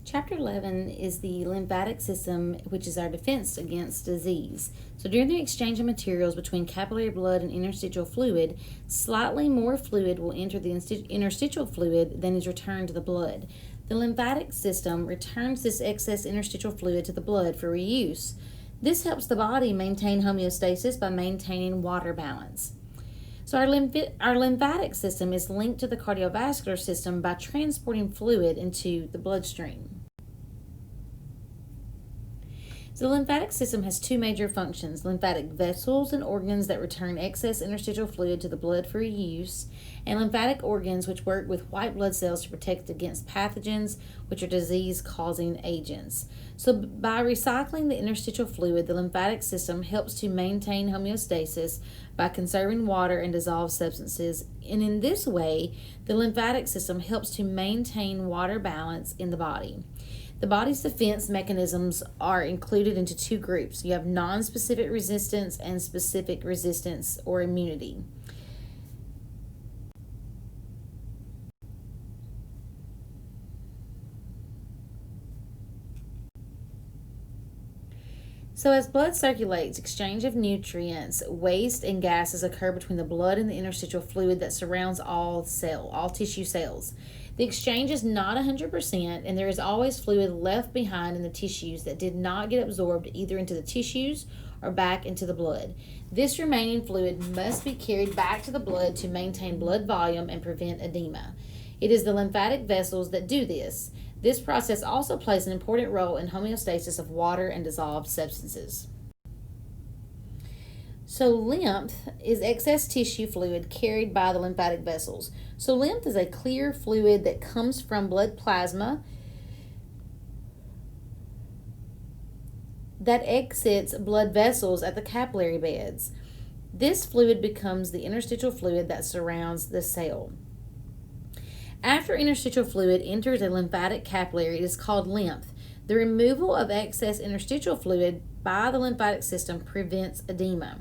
Chapter 11 is the lymphatic system, which is our defense against disease. So during the exchange of materials between capillary blood and interstitial fluid, slightly more fluid will enter the interstitial fluid than is returned to the blood. The lymphatic system returns this excess interstitial fluid to the blood for reuse. This helps the body maintain homeostasis by maintaining water balance. So our lymphatic system is linked to the cardiovascular system by transporting fluid into the bloodstream. So the lymphatic system has two major functions: lymphatic vessels and organs that return excess interstitial fluid to the blood for use, and lymphatic organs which work with white blood cells to protect against pathogens, which are disease-causing agents. So by recycling the interstitial fluid, the lymphatic system helps to maintain homeostasis by conserving water and dissolved substances, and in this way, the lymphatic system helps to maintain water balance in the body. The body's defense mechanisms are included into two groups. You have non-specific resistance and specific resistance or immunity. So as blood circulates, exchange of nutrients, waste, and gases occur between the blood and the interstitial fluid that surrounds all tissue cells. The exchange is not 100%, and there is always fluid left behind in the tissues that did not get absorbed either into the tissues or back into the blood. This remaining fluid must be carried back to the blood to maintain blood volume and prevent edema. It is the lymphatic vessels that do this. This process also plays an important role in homeostasis of water and dissolved substances. So lymph is excess tissue fluid carried by the lymphatic vessels. So lymph is a clear fluid that comes from blood plasma that exits blood vessels at the capillary beds. This fluid becomes the interstitial fluid that surrounds the cell. After interstitial fluid enters a lymphatic capillary, it is called lymph. The removal of excess interstitial fluid by the lymphatic system prevents edema.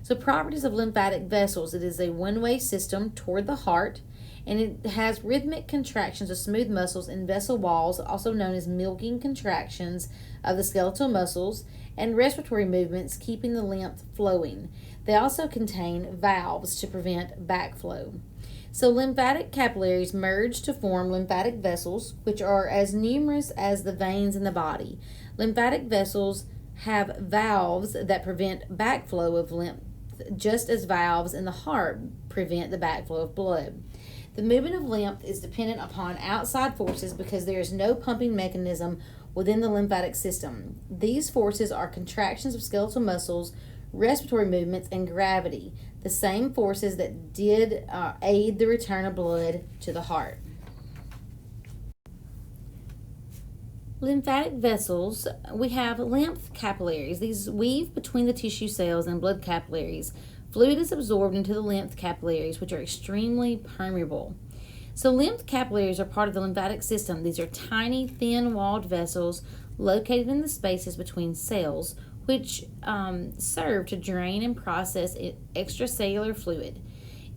So properties of lymphatic vessels: it is a one-way system toward the heart, and it has rhythmic contractions of smooth muscles in vessel walls, also known as milking contractions of the skeletal muscles, and respiratory movements keeping the lymph flowing. They also contain valves to prevent backflow. So lymphatic capillaries merge to form lymphatic vessels, which are as numerous as the veins in the body. Lymphatic vessels have valves that prevent backflow of lymph, just as valves in the heart prevent the backflow of blood. The movement of lymph is dependent upon outside forces because there is no pumping mechanism within the lymphatic system. These forces are contractions of skeletal muscles, respiratory movements, and gravity, the same forces that did aid the return of blood to the heart. Lymphatic vessels, we have lymph capillaries. These weave between the tissue cells and blood capillaries. Fluid is absorbed into the lymph capillaries, which are extremely permeable. So lymph capillaries are part of the lymphatic system. These are tiny, thin-walled vessels located in the spaces between cells, which serve to drain and process extracellular fluid.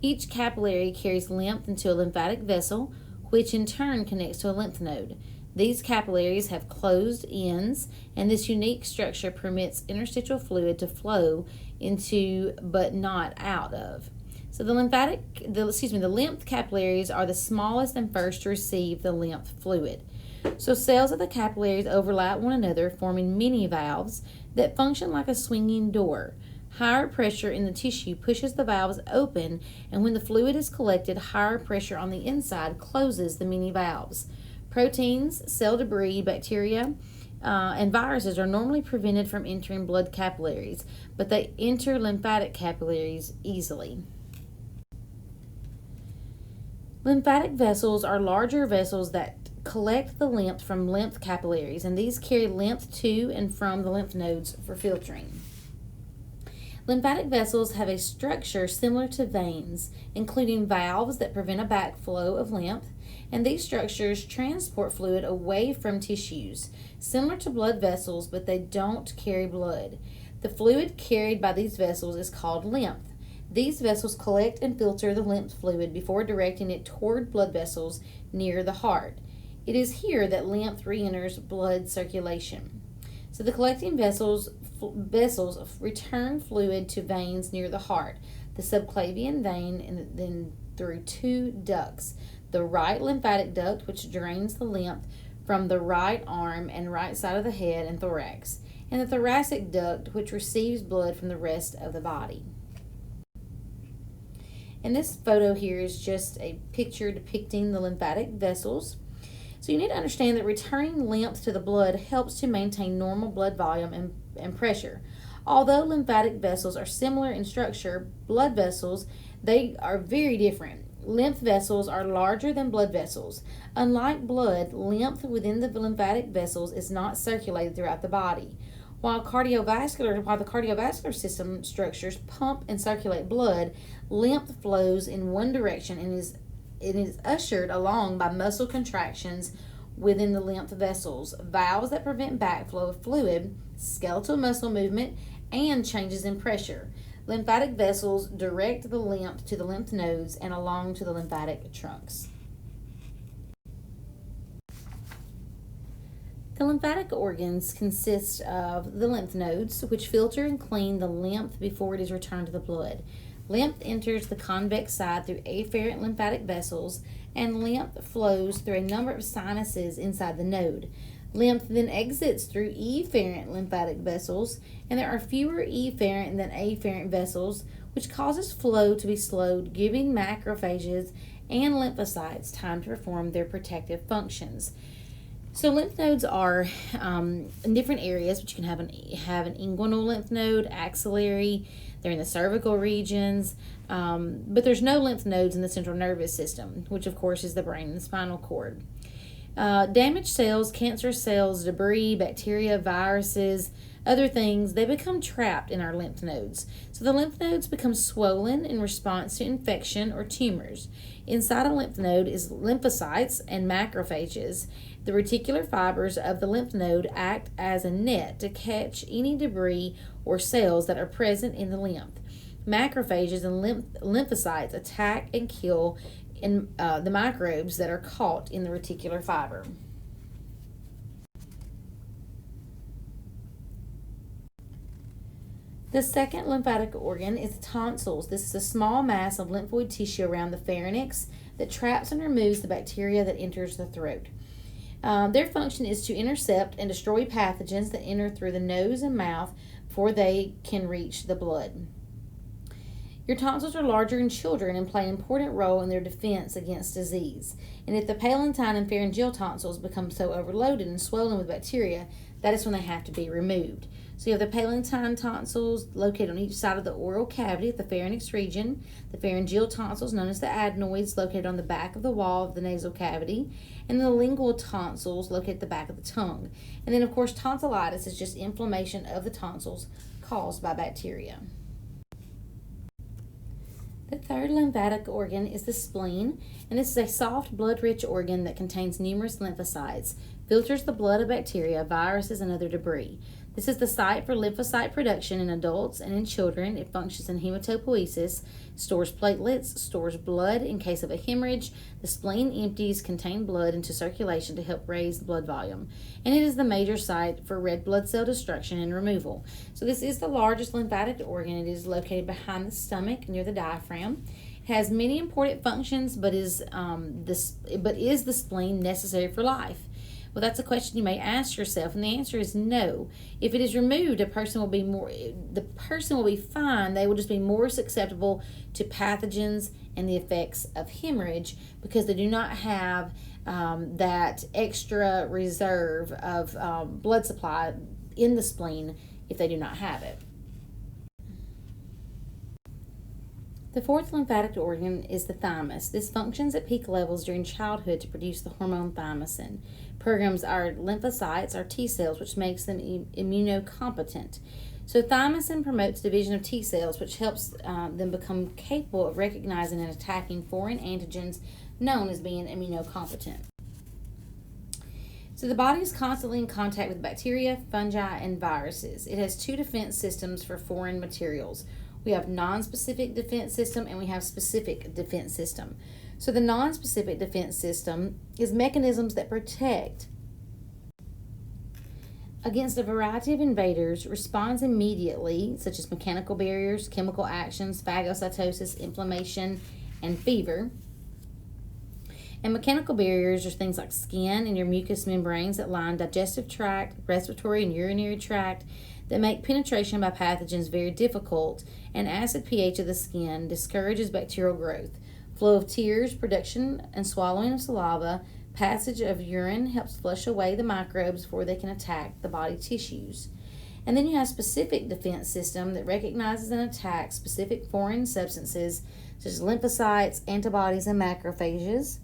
Each capillary carries lymph into a lymphatic vessel, which in turn connects to a lymph node. These capillaries have closed ends, and this unique structure permits interstitial fluid to flow into but not out of. So the lymph capillaries are the smallest and first to receive the lymph fluid. So cells of the capillaries overlap one another, forming mini valves that function like a swinging door. Higher pressure in the tissue pushes the valves open, and when the fluid is collected, higher pressure on the inside closes the mini valves. Proteins, cell debris, bacteria, and viruses are normally prevented from entering blood capillaries, but they enter lymphatic capillaries easily. Lymphatic vessels are larger vessels that collect the lymph from lymph capillaries, and these carry lymph to and from the lymph nodes for filtering. Lymphatic vessels have a structure similar to veins, including valves that prevent a backflow of lymph, and these structures transport fluid away from tissues, similar to blood vessels, but they don't carry blood. The fluid carried by these vessels is called lymph. These vessels collect and filter the lymph fluid before directing it toward blood vessels near the heart. It is here that lymph re-enters blood circulation. So the collecting vessels return fluid to veins near the heart, the subclavian vein, and then through two ducts. The right lymphatic duct, which drains the lymph from the right arm and right side of the head and thorax, and the thoracic duct, which receives blood from the rest of the body. And this photo here is just a picture depicting the lymphatic vessels. So you need to understand that returning lymph to the blood helps to maintain normal blood volume and pressure. Although lymphatic vessels are similar in structure, blood vessels, they are very different. Lymph vessels are larger than blood vessels. Unlike blood, lymph within the lymphatic vessels is not circulated throughout the body. While the cardiovascular system structures pump and circulate blood, lymph flows in one direction and is ushered along by muscle contractions within the lymph vessels, valves that prevent backflow of fluid, skeletal muscle movement, and changes in pressure. Lymphatic vessels direct the lymph to the lymph nodes and along to the lymphatic trunks. The lymphatic organs consist of the lymph nodes, which filter and clean the lymph before it is returned to the blood. Lymph enters the convex side through afferent lymphatic vessels, and lymph flows through a number of sinuses inside the node. Lymph then exits through efferent lymphatic vessels, and there are fewer efferent than afferent vessels, which causes flow to be slowed, giving macrophages and lymphocytes time to perform their protective functions. So lymph nodes are in different areas, but you can have an inguinal lymph node, axillary. They're in the cervical regions, but there's no lymph nodes in the central nervous system, which of course is the brain and the spinal cord. Damaged cells, cancer cells, debris, bacteria, viruses, other things, they become trapped in our lymph nodes. So the lymph nodes become swollen in response to infection or tumors. Inside a lymph node is lymphocytes and macrophages. The reticular fibers of the lymph node act as a net to catch any debris or cells that are present in the lymph. Macrophages and lymphocytes attack and kill the microbes that are caught in the reticular fiber. The second lymphatic organ is the tonsils. This is a small mass of lymphoid tissue around the pharynx that traps and removes the bacteria that enters the throat. Their function is to intercept and destroy pathogens that enter through the nose and mouth before they can reach the blood. Your tonsils are larger in children and play an important role in their defense against disease. And if the palatine and pharyngeal tonsils become so overloaded and swollen with bacteria, that is when they have to be removed. So you have the palatine tonsils located on each side of the oral cavity at the pharynx region, the pharyngeal tonsils known as the adenoids located on the back of the wall of the nasal cavity, and the lingual tonsils located at the back of the tongue. And then of course tonsillitis is just inflammation of the tonsils caused by bacteria. The third lymphatic organ is the spleen, and this is a soft, blood-rich organ that contains numerous lymphocytes, filters the blood of bacteria, viruses, and other debris. This is the site for lymphocyte production in adults and in children. It functions in hematopoiesis, stores platelets, stores blood in case of a hemorrhage. The spleen empties contained blood into circulation to help raise the blood volume. And it is the major site for red blood cell destruction and removal. So this is the largest lymphatic organ. It is located behind the stomach near the diaphragm. It has many important functions, but is the spleen necessary for life? Well, that's a question you may ask yourself, and the answer is no. If it is removed, the person will be fine. They will just be more susceptible to pathogens and the effects of hemorrhage because they do not have that extra reserve of blood supply in the spleen if they do not have it. The fourth lymphatic organ is the thymus. This functions at peak levels during childhood to produce the hormone thymosin. Programs our lymphocytes, our T cells, which makes them immunocompetent. So thymosin promotes division of T cells, which helps them become capable of recognizing and attacking foreign antigens known as being immunocompetent. So the body is constantly in contact with bacteria, fungi, and viruses. It has two defense systems for foreign materials. We have non-specific defense system and we have specific defense system. So the non-specific defense system is mechanisms that protect against a variety of invaders, responds immediately, such as mechanical barriers, chemical actions, phagocytosis, inflammation, and fever. And mechanical barriers are things like skin and your mucous membranes that line digestive tract, respiratory and urinary tract, that make penetration by pathogens very difficult, and acid pH of the skin discourages bacterial growth. Flow of tears, production and swallowing of saliva, passage of urine helps flush away the microbes before they can attack the body tissues. And then you have specific defense system that recognizes and attacks specific foreign substances such as lymphocytes, antibodies, and macrophages.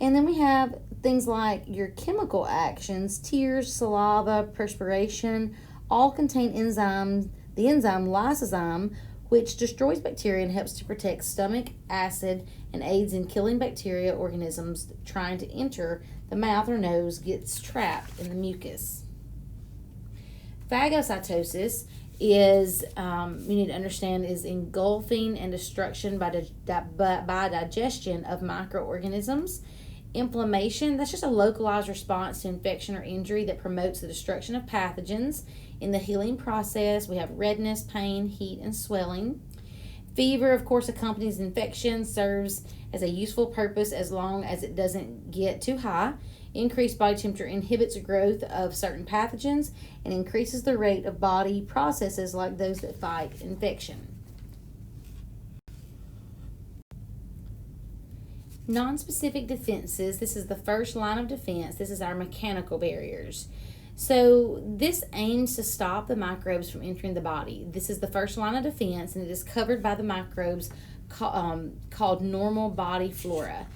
And then we have things like your chemical actions, tears, saliva, perspiration, all contain enzymes, the enzyme lysozyme, which destroys bacteria and helps to protect stomach acid and aids in killing bacteria organisms trying to enter the mouth or nose gets trapped in the mucus. Phagocytosis is, you need to understand, is engulfing and destruction by digestion of microorganisms. Inflammation, that's just a localized response to infection or injury that promotes the destruction of pathogens. In the healing process, we have redness, pain, heat, and swelling. Fever, of course, accompanies infection, serves as a useful purpose as long as it doesn't get too high. Increased body temperature inhibits the growth of certain pathogens and increases the rate of body processes like those that fight infection. Non-specific defenses, this is the first line of defense. This is our mechanical barriers. So this aims to stop the microbes from entering the body. This is the first line of defense, and it is covered by the microbes called normal body flora.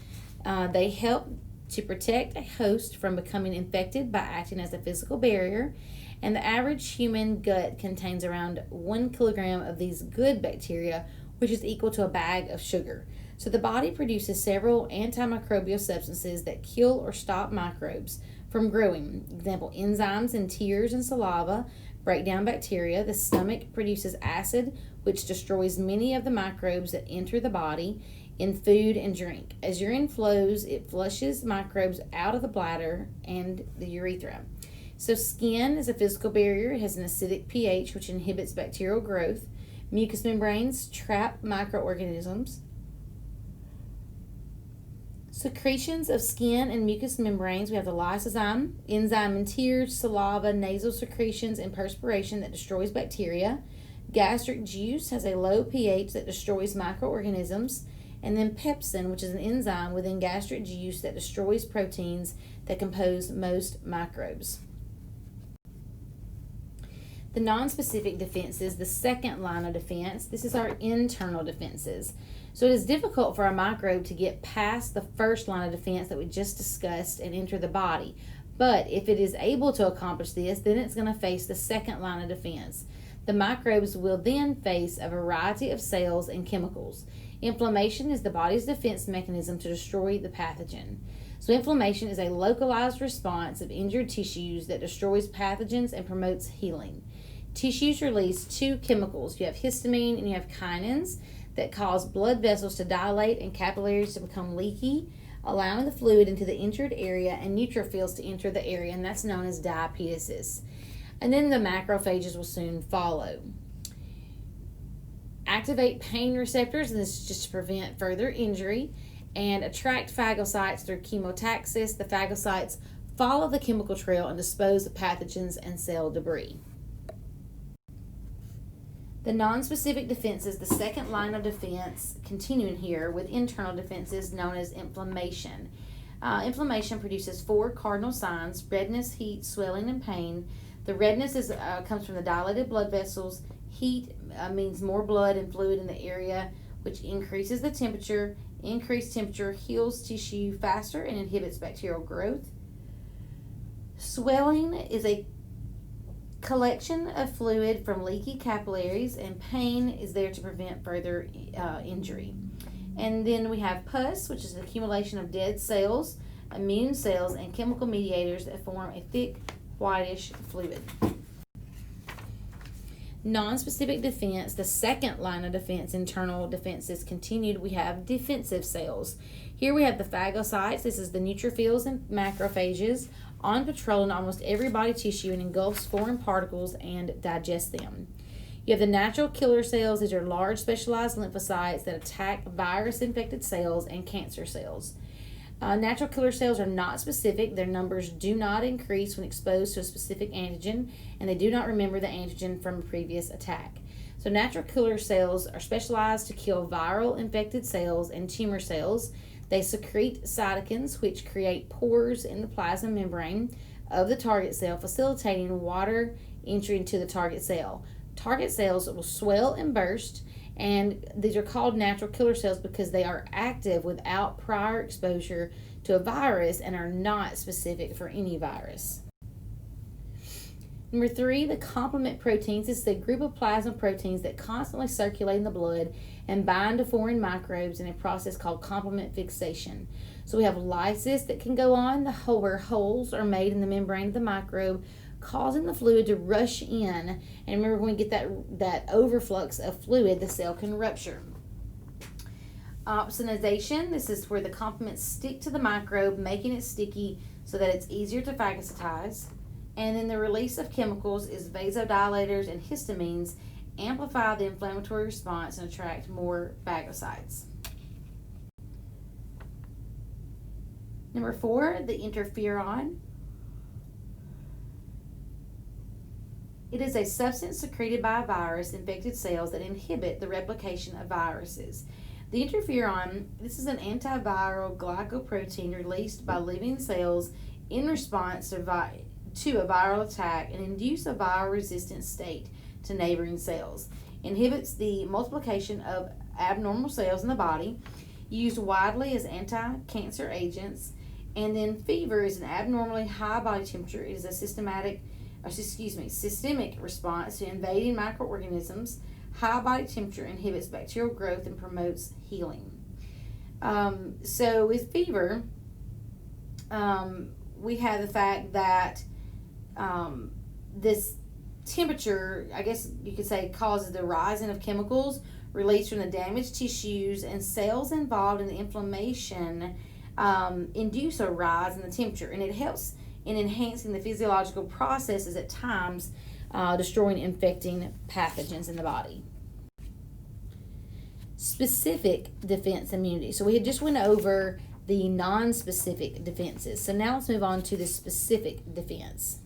They help to protect a host from becoming infected by acting as a physical barrier, and the average human gut contains around 1 kilogram of these good bacteria, which is equal to a bag of sugar. So the body produces several antimicrobial substances that kill or stop microbes from growing. Example, enzymes in tears and saliva break down bacteria. The stomach produces acid, which destroys many of the microbes that enter the body in food and drink. As urine flows, it flushes microbes out of the bladder and the urethra. So skin is a physical barrier. It has an acidic pH, which inhibits bacterial growth. Mucous membranes trap microorganisms. Secretions of skin and mucous membranes. We have the lysozyme, enzyme in tears, saliva, nasal secretions, and perspiration that destroys bacteria. Gastric juice has a low pH that destroys microorganisms. And then pepsin, which is an enzyme within gastric juice that destroys proteins that compose most microbes. The non-specific defenses, the second line of defense, this is our internal defenses. So it is difficult for a microbe to get past the first line of defense that we just discussed and enter the body. But if it is able to accomplish this, then it's going to face the second line of defense. The microbes will then face a variety of cells and chemicals. Inflammation is the body's defense mechanism to destroy the pathogen. So inflammation is a localized response of injured tissues that destroys pathogens and promotes healing. Tissues release two chemicals. You have histamine and you have kinins that cause blood vessels to dilate and capillaries to become leaky, allowing the fluid into the injured area and neutrophils to enter the area, and that's known as diapetesis. And then the macrophages will soon follow. Activate pain receptors, and this is just to prevent further injury, and attract phagocytes through chemotaxis. The phagocytes follow the chemical trail and dispose of pathogens and cell debris. The non-specific defenses, the second line of defense, continuing here with internal defenses known as inflammation. Inflammation produces 4 cardinal signs: redness, heat, swelling, and pain. The redness comes from the dilated blood vessels. Heat means more blood and fluid in the area, which increases the temperature. Increased temperature heals tissue faster and inhibits bacterial growth. Swelling is a collection of fluid from leaky capillaries, and pain is there to prevent further injury. And then we have pus, which is an accumulation of dead cells, immune cells, and chemical mediators that form a thick whitish fluid. Non-specific defense, the second line of defense, internal defense is continued. We have defensive cells. Here we have the phagocytes. This is the neutrophils and macrophages on patrol in almost every body tissue and engulfs foreign particles and digests them. You have the natural killer cells. These are large specialized lymphocytes that attack virus-infected cells and cancer cells. Natural killer cells are not specific. Their numbers do not increase when exposed to a specific antigen, and they do not remember the antigen from a previous attack. So natural killer cells are specialized to kill viral infected cells and tumor cells. They secrete cytokines, which create pores in the plasma membrane of the target cell, facilitating water entry into the target cell. Target cells will swell and burst, and these are called natural killer cells because they are active without prior exposure to a virus and are not specific for any virus. Number 3, the complement proteins. This is a group of plasma proteins that constantly circulate in the blood and bind to foreign microbes in a process called complement fixation. So we have lysis that can go on, where holes are made in the membrane of the microbe, causing the fluid to rush in. And remember, when we get that overflux of fluid, the cell can rupture. Opsonization, this is where the complements stick to the microbe, making it sticky so that it's easier to phagocytize. And then the release of chemicals is vasodilators and histamines amplify the inflammatory response and attract more phagocytes. Number 4, the interferon. It is a substance secreted by a virus infected cells that inhibit the replication of viruses. The interferon, this is an antiviral glycoprotein released by living cells in response to a viral attack and induce a viral resistant state to neighboring cells. Inhibits the multiplication of abnormal cells in the body, used widely as anti-cancer agents. And then fever is an abnormally high body temperature. It is a systemic response to invading microorganisms. High body temperature inhibits bacterial growth and promotes healing. So with fever, we have the fact that this temperature, I guess you could say, causes the rising of chemicals released from the damaged tissues, and cells involved in the inflammation induce a rise in the temperature, and it helps in enhancing the physiological processes at times, destroying infecting pathogens in the body. Specific defense immunity. So we had just went over the non-specific defenses. So now let's move on to the specific defense.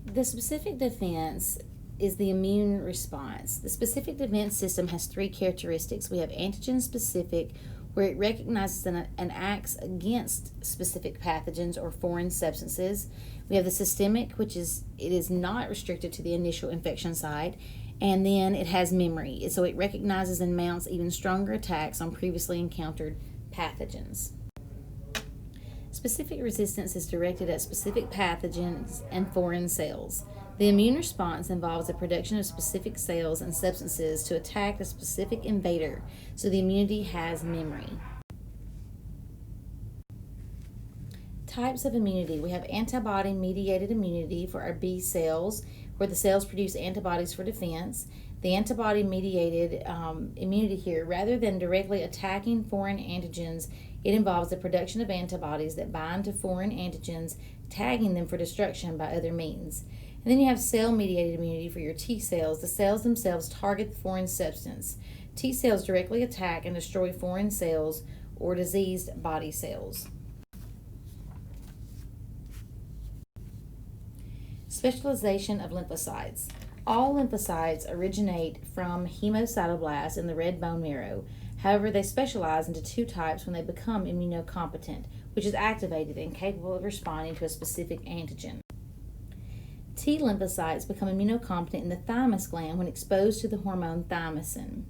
The specific defense is the immune response. The specific defense system has 3 characteristics. We have antigen specific, where it recognizes and acts against specific pathogens or foreign substances. We have the systemic, which is not restricted to the initial infection site, and then it has memory. So it recognizes and mounts even stronger attacks on previously encountered pathogens. Specific resistance is directed at specific pathogens and foreign cells. The immune response involves the production of specific cells and substances to attack a specific invader, so the immunity has memory. Types of immunity. We have antibody-mediated immunity for our B cells, where the cells produce antibodies for defense. The antibody-mediated immunity here, rather than directly attacking foreign antigens, it involves the production of antibodies that bind to foreign antigens, tagging them for destruction by other means. And then you have cell-mediated immunity for your T cells. The cells themselves target the foreign substance. T cells directly attack and destroy foreign cells or diseased body cells. Specialization of lymphocytes. All lymphocytes originate from hemocytoblasts in the red bone marrow. However, they specialize into 2 types when they become immunocompetent, which is activated and capable of responding to a specific antigen. T lymphocytes become immunocompetent in the thymus gland when exposed to the hormone thymosin.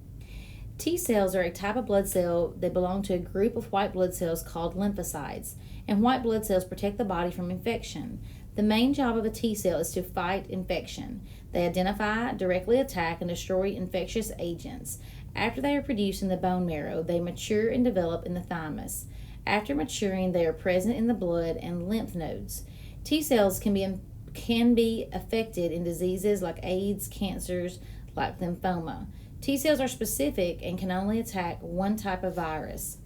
T cells are a type of blood cell that belong to a group of white blood cells called lymphocytes, and white blood cells protect the body from infection. The main job of a T cell is to fight infection. They identify, directly attack, and destroy infectious agents. After they are produced in the bone marrow, they mature and develop in the thymus. After maturing, they are present in the blood and lymph nodes. T cells can can be affected in diseases like AIDS, cancers, like lymphoma. T cells are specific and can only attack one type of virus.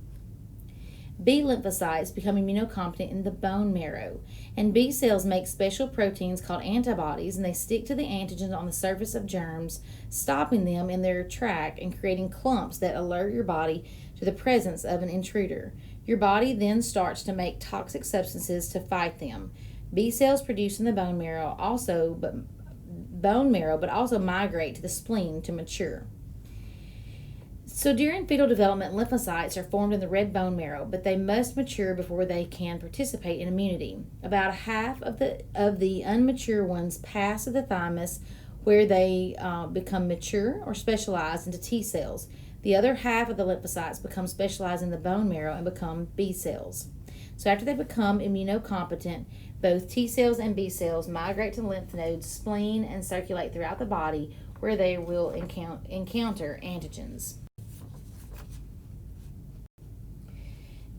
B lymphocytes become immunocompetent in the bone marrow, and B cells make special proteins called antibodies, and they stick to the antigens on the surface of germs, stopping them in their track and creating clumps that alert your body to the presence of an intruder. Your body then starts to make toxic substances to fight them. B cells produced in the bone marrow but also migrate to the spleen to mature. So during fetal development, lymphocytes are formed in the red bone marrow, but they must mature before they can participate in immunity. About half of the unmature ones pass to the thymus, where they become mature or specialized into T cells. The other half of the lymphocytes become specialized in the bone marrow and become B cells. So after they become immunocompetent, both T cells and B cells migrate to the lymph nodes, spleen, and circulate throughout the body, where they will encounter antigens.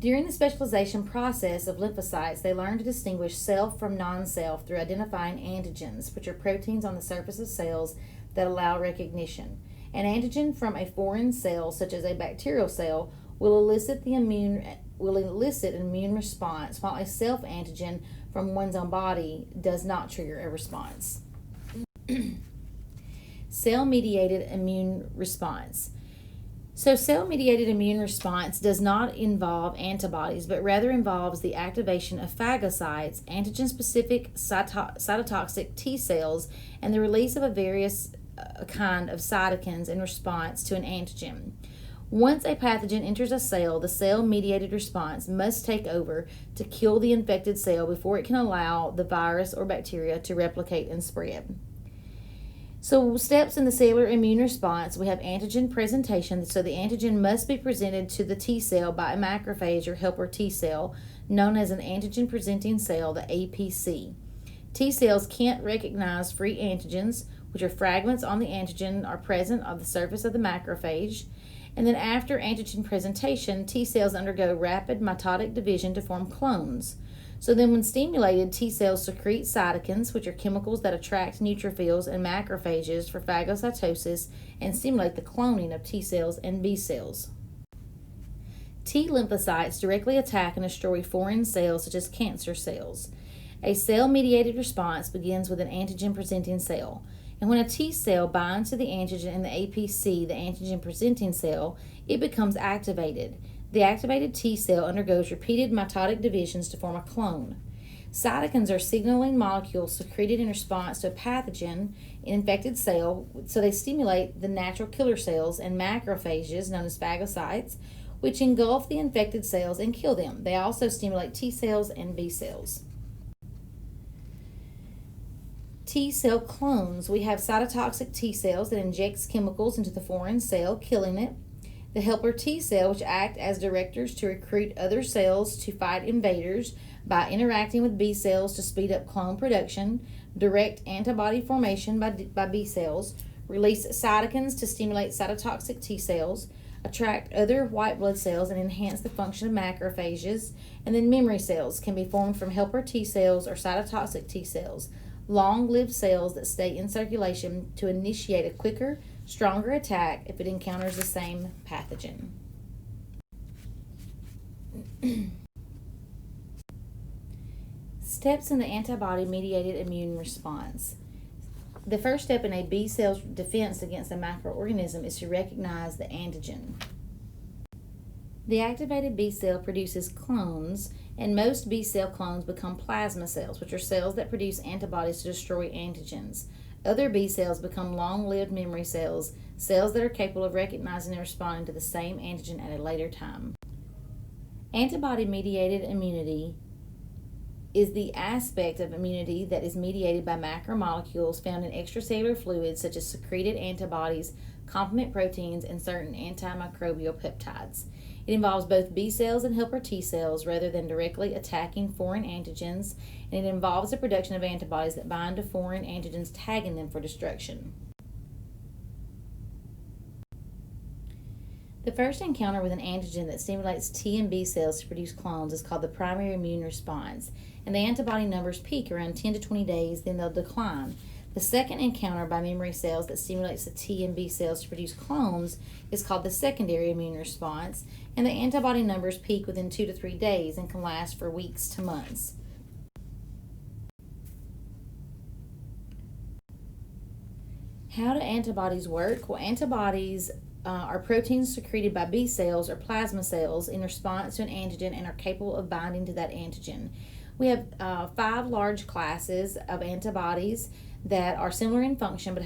During the specialization process of lymphocytes, they learn to distinguish self from non-self through identifying antigens, which are proteins on the surface of cells that allow recognition. An antigen from a foreign cell, such as a bacterial cell, will elicit an immune response, while a self-antigen from one's own body does not trigger a response. Cell-mediated immune response. So cell-mediated immune response does not involve antibodies, but rather involves the activation of phagocytes, antigen-specific cytotoxic T cells, and the release of a various kind of cytokines in response to an antigen. Once a pathogen enters a cell, the cell-mediated response must take over to kill the infected cell before it can allow the virus or bacteria to replicate and spread. So steps in the cellular immune response, we have antigen presentation. So the antigen must be presented to the T cell by a macrophage or helper T cell, known as an antigen presenting cell, the APC. T cells can't recognize free antigens, which are fragments on the antigen are present on the surface of the macrophage. And then after antigen presentation, T cells undergo rapid mitotic division to form clones. So then when stimulated, T cells secrete cytokines, which are chemicals that attract neutrophils and macrophages for phagocytosis and stimulate the cloning of T cells and B cells. T lymphocytes directly attack and destroy foreign cells such as cancer cells. A cell-mediated response begins with an antigen-presenting cell. And when a T cell binds to the antigen in the APC, the antigen-presenting cell, it becomes activated. The activated T cell undergoes repeated mitotic divisions to form a clone. Cytokines are signaling molecules secreted in response to a pathogen in infected cell, so they stimulate the natural killer cells and macrophages, known as phagocytes, which engulf the infected cells and kill them. They also stimulate T cells and B cells. T cell clones. We have cytotoxic T cells that injects chemicals into the foreign cell, killing it. The helper T cell, which act as directors to recruit other cells to fight invaders by interacting with B cells to speed up clone production, direct antibody formation by B cells, release cytokines to stimulate cytotoxic T cells, attract other white blood cells and enhance the function of macrophages, and then memory cells can be formed from helper T cells or cytotoxic T cells, long-lived cells that stay in circulation to initiate a quicker, stronger attack if it encounters the same pathogen. Steps in the antibody-mediated immune response. The first step in a B cell's defense against a microorganism is to recognize the antigen. The activated B cell produces clones, and most B cell clones become plasma cells, which are cells that produce antibodies to destroy antigens. Other B cells become long-lived memory cells, cells that are capable of recognizing and responding to the same antigen at a later time. Antibody-mediated immunity is the aspect of immunity that is mediated by macromolecules found in extracellular fluids such as secreted antibodies, complement proteins, and certain antimicrobial peptides. It involves both B cells and helper T cells rather than directly attacking foreign antigens, and it involves the production of antibodies that bind to foreign antigens, tagging them for destruction. The first encounter with an antigen that stimulates T and B cells to produce clones is called the primary immune response, and the antibody numbers peak around 10 to 20 days, then they'll decline. The second encounter by memory cells that stimulates the T and B cells to produce clones is called the secondary immune response, and the antibody numbers peak within 2 to 3 days and can last for weeks to months. How do antibodies work? Well, antibodies are proteins secreted by B cells or plasma cells in response to an antigen and are capable of binding to that antigen. We have 5 large classes of antibodies that are similar in function but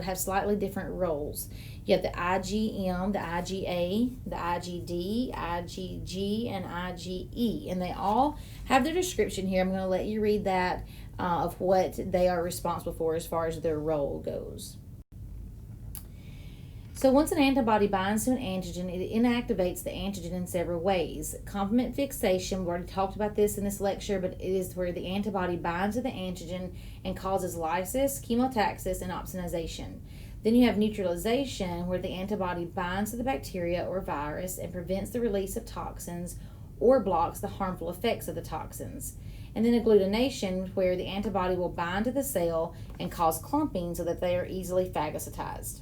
have slightly different roles. You have the IgM, the IgA, the IgD, IgG, and IgE, and they all have their description here. I'm going to let you read that of what they are responsible for as far as their role goes. So once an antibody binds to an antigen, it inactivates the antigen in several ways. Complement fixation, we've already talked about this in this lecture, but it is where the antibody binds to the antigen and causes lysis, chemotaxis, and opsonization. Then you have neutralization, where the antibody binds to the bacteria or virus and prevents the release of toxins or blocks the harmful effects of the toxins. And then agglutination, where the antibody will bind to the cell and cause clumping so that they are easily phagocytized.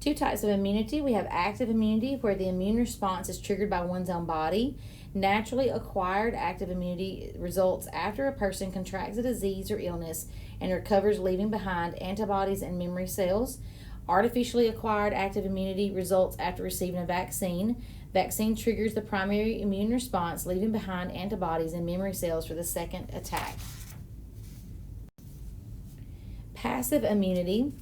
2 types of immunity. We have active immunity, where the immune response is triggered by one's own body. Naturally acquired active immunity results after a person contracts a disease or illness and recovers, leaving behind antibodies and memory cells. Artificially acquired active immunity results after receiving a vaccine. Vaccine triggers the primary immune response, leaving behind antibodies and memory cells for the second attack. Passive immunity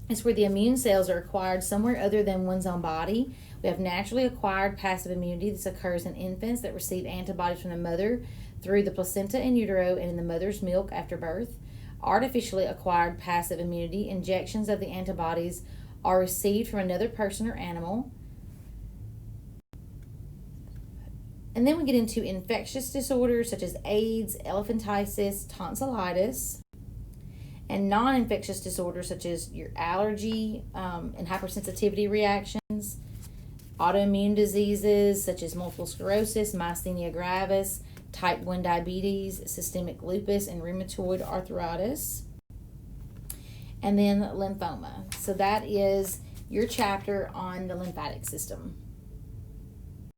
is where the immune cells are acquired somewhere other than one's own body. We have naturally acquired passive immunity. This occurs in infants that receive antibodies from the mother through the placenta in utero and in the mother's milk after birth. Artificially acquired passive immunity, injections of the antibodies are received from another person or animal. And then we get into infectious disorders such as AIDS, elephantiasis, tonsillitis, and non-infectious disorders such as your allergy and hypersensitivity reactions, autoimmune diseases such as multiple sclerosis, myasthenia gravis, type 1 diabetes, systemic lupus, and rheumatoid arthritis, and then lymphoma. So that is your chapter on the lymphatic system.